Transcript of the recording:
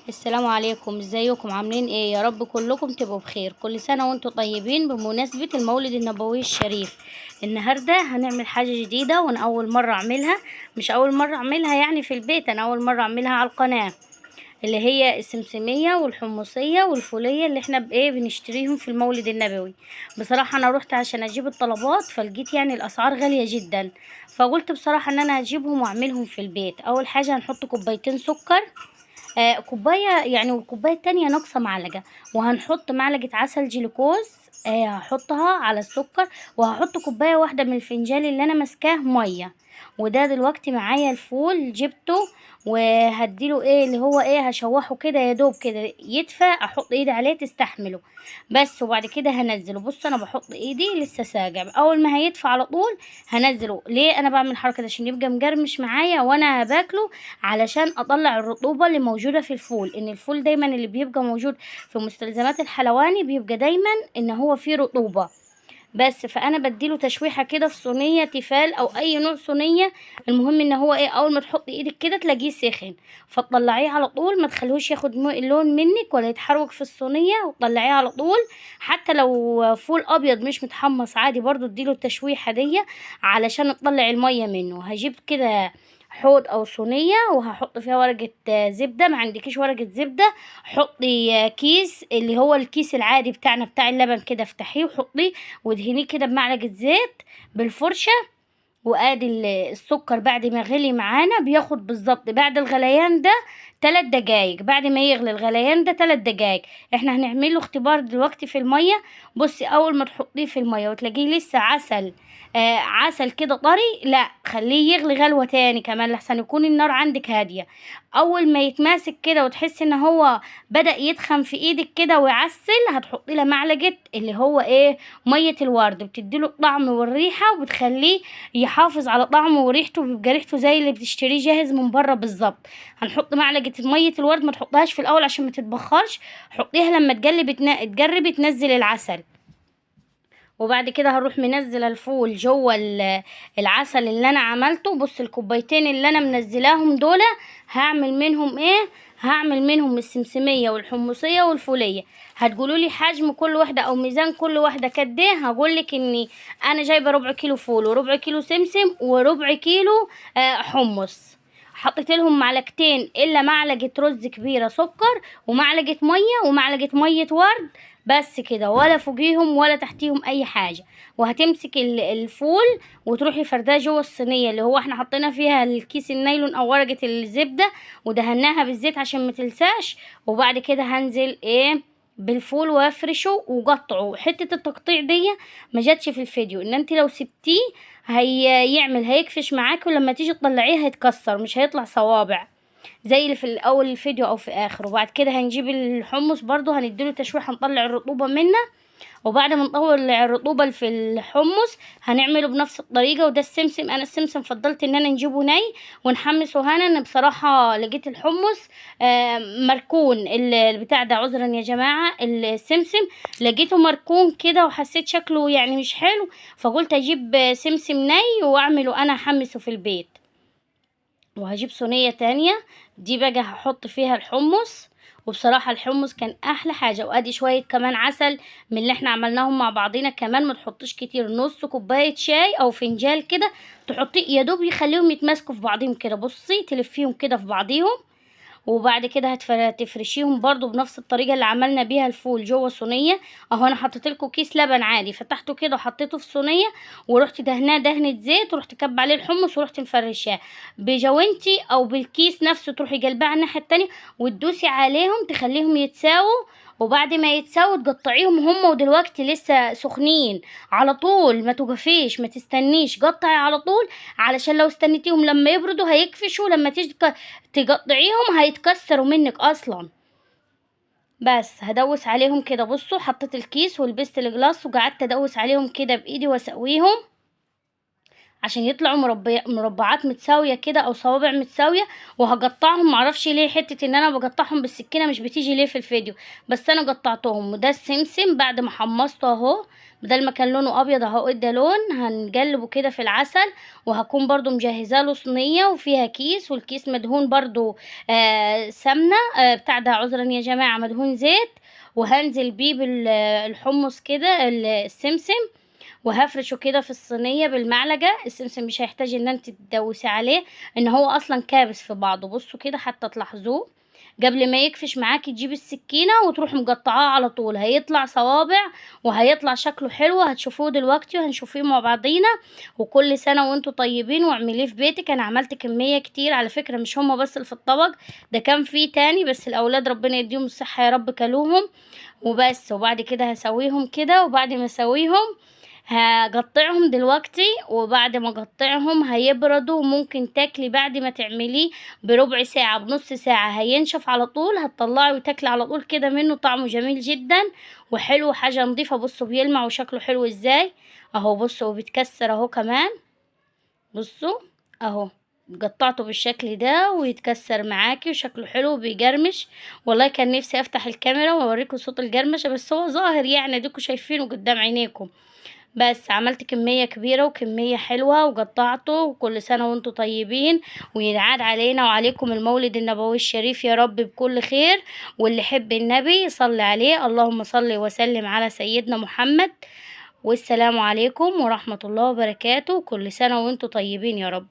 السلام عليكم، ازيكم عاملين ايه؟ يا رب كلكم تبقوا بخير. كل سنة وانتم طيبين بمناسبة المولد النبوي الشريف. النهاردة هنعمل حاجة جديدة وانا اول مرة اعملها. مش اول مرة اعملها يعني في البيت، انا اول مرة اعملها على القناة، اللي هي السمسمية والحمصية والفولية اللي احنا بايه بنشتريهم في المولد النبوي. بصراحة انا روحت عشان اجيب الطلبات، فلقيت يعني الاسعار غالية جدا، فقلت بصراحة ان انا هجيبهم واعملهم في البيت. اول حاجة هنحط كوبايتين سكر، كوباية يعني، والكوباية التانية ناقصة معلقة. وهنحط معلقة عسل جلوكوز، هحطها على السكر. وهحط كوباية واحدة من الفنجان اللي انا ماسكاه مية. وده دلوقتي معايا الفول جبته، وهديله ايه اللي هو ايه، هشوحه كده يا دوب كده يدفى، احط ايدي عليه تستحمله بس. وبعد كده هنزله. بص انا بحط ايدي لسه ساقع، اول ما هيدفى على طول هنزله. ليه انا بعمل الحركه دي؟ عشان يبقى مجرمش معايا وانا باكله، علشان اطلع الرطوبه اللي موجوده في الفول. ان الفول دايما اللي بيبقى موجود في مستلزمات الحلواني بيبقى دايما ان هو فيه رطوبه بس. فانا بديله تشويحه كده في صينيه تيفال او اي نوع صينيه. المهم ان هو ايه، اول ما تحطي ايدك كده تلاقيه سخن، فتطلعيه على طول، ما تخليهوش ياخد اللون منك ولا يتحرك في الصينيه، وتطلعيه على طول. حتى لو فول ابيض مش متحمص عادي برضو اديله التشويحه دي علشان تطلع الميه منه. هجيب كده حوض او صينيه وهحط فيها ورقه زبده. ما عندكيش ورقه زبده، حطي كيس اللي هو الكيس العادي بتاعنا بتاع اللبن كده، افتحيه وحطيه وادهنيه كده بمعلقة زيت بالفرشة. وادي السكر بعد ما غلي معانا بياخد بالظبط بعد الغليان ده 3 دقايق. بعد ما يغلي الغليان ده 3 دقايق، احنا هنعمل له اختبار دلوقتي في المية. بصي اول ما تحطيه في المية وتلاقيه لسه عسل، عسل كده طري، لا خليه يغلي غلوة تاني كمان لحسن يكون النار عندك هادية. اول ما يتماسك كده وتحس ان هو بدأ يتخن في ايدك كده ويعسل، هتحطي له معلقة اللي هو ايه، مية الورد. بتديله الطعم والريحة وبتخليه يحافظ على طعمه وريحته، بيبقى ريحته زي اللي بتشتريه جاهز من بره بالظبط. هنحط معلقه ميه الورد، ما تحطهاش في الاول عشان ما تتبخرش، حطيها لما تجربي تنزل العسل. وبعد كده هروح منزله الفول جوه العسل اللي انا عملته. بص الكوبايتين اللي انا منزلاهم دول هعمل منهم ايه، هعمل منهم السمسميه والحمصيه والفوليه. هتقولوا لي حجم كل واحده او ميزان كل واحده قد ايه؟ هقول لك اني انا جايبه ربع كيلو فول وربع كيلو سمسم وربع كيلو حمص. حطيت لهم معلقتين الا معلقه رز كبيره سكر، ومعلقه ميه ومعلقه ميه ورد، بس كده، ولا فوقيهم ولا تحتيهم اي حاجه. وهتمسك الفول وتروحي فرداه جوه الصينيه اللي هو احنا حطينا فيها الكيس النايلون او ورقه الزبده، ودهناها بالزيت عشان ما تلساش. وبعد كده هنزل ايه بالفول وافرشه وقطعه. حته التقطيع دي ما جاتش في الفيديو، ان انت لو سبتيه هيكفش معاك، ولما تيجي تطلعيه هيتكسر مش هيطلع صوابع زي اللي في الاول الفيديو او في اخر. وبعد كده هنجيب الحمص برضو هنديله تشويح، هنطلع الرطوبة منه. وبعد ما نطلع الرطوبة اللي في الحمص هنعمله بنفس الطريقة. وده السمسم، انا السمسم فضلت ان انا نجيبه ني ونحمسه هنا. انا بصراحة لقيت الحمص مركون، البتاع ده عذرا يا جماعة، السمسم لقيته مركون كده وحسيت شكله يعني مش حلو، فقلت اجيب سمسم ني واعمله انا احمسه في البيت. وهجيب صينية تانية، دي بقى هحط فيها الحمص. وبصراحة الحمص كان احلى حاجة. وادي شوية كمان عسل من اللي احنا عملناهم مع بعضينا كمان، ما تحطيش كتير، نص كوباية شاي او فنجان كده تحطيه يا دوب يخليهم يتماسكوا في بعضهم كده. بصي تلفيهم كده في بعضيهم. وبعد كده هتفرشيهم برضو بنفس الطريقة اللي عملنا بيها الفول جوه صينية. اهو انا حطيت لكم كيس لبن عادي، فتحته كده وحطيته في صينية، ورحت دهناه دهنة زيت، ورحت كب عليه الحمص، ورحت مفرشاه بجوانتي او بالكيس نفسه. تروحي جلباه على الناحية التانية وتدوسي عليهم تخليهم يتساووا. وبعد ما يتساووا تقطعيهم هم ودلوقتي لسه سخنين على طول، ما توقفيش ما تستنيش، قطعي على طول، علشان لو استنيتيهم لما يبردوا هيكفشوا، لما تيجي تقطعيهم هيتكسروا منك اصلا. بس هدوس عليهم كده. بصوا حطيت الكيس ولبست الجلاس وقعدت ادوس عليهم كده بايدي واسويهم عشان يطلعوا مربعات متساوية كده او صوابع متساوية. وهقطعهم، معرفش ليه حتة ان انا بقطعهم بالسكينة مش بتيجي ليه في الفيديو، بس انا قطعتهم. وده السمسم بعد ما حمصته اهو، بدل ما كان لونه ابيض اهو ادى لون. هنقلبه كده في العسل، وهكون برضو مجهزه له صينيه وفيها كيس، والكيس مدهون برضو سمنه، بتاع ده عذرا يا جماعه، مدهون زيت. وهنزل بيه بالحمص كده السمسم، وهفرشه كده في الصينيه بالمعلقه. السمسم مش هيحتاج ان انت تدوسي عليه، ان هو اصلا كابس في بعضه. بصوا كده حتى تلاحظوه. قبل ما يكفش معاكي تجيبي السكينه وتروحي مقطعاه على طول، هيطلع صوابع وهيطلع شكله حلو. هتشوفوه دلوقتي وهنشوفيه مع بعضينا. وكل سنه وانتوا طيبين، واعمليه في بيتك. انا عملت كميه كتير على فكره، مش هما بس اللي في الطبق ده، كان فيه تاني، بس الاولاد ربنا يديهم الصحه يا رب كلوهم وبس. وبعد كده هسويهم كده، وبعد ما اسويهم هقطعهم دلوقتي. وبعد ما اقطعهم هيبردوا، وممكن تاكلي بعد ما تعمليه بربع ساعة بنص ساعة، هينشف على طول. هتطلعي وتاكلي على طول كده منه، طعمه جميل جدا وحلو، حاجة نظيفة. بصوا بيلمع وشكله حلو ازاي اهو. بصوا وبيتكسر اهو كمان، بصوا اهو. قطعته بالشكل ده ويتكسر معاكي وشكله حلو وبيجرمش. والله كان نفسي افتح الكاميرا واوريكم صوت الجرمشة، بس هو ظاهر يعني، اديكوا شايفينه قدام عينيكم. بس عملت كمية كبيرة وكمية حلوة وقطعته. وكل سنة وانتم طيبين، وينعاد علينا وعليكم المولد النبوي الشريف يا رب بكل خير. واللي يحب النبي صلي عليه. اللهم صل وسلم على سيدنا محمد. والسلام عليكم ورحمة الله وبركاته. كل سنة وانتم طيبين يا رب.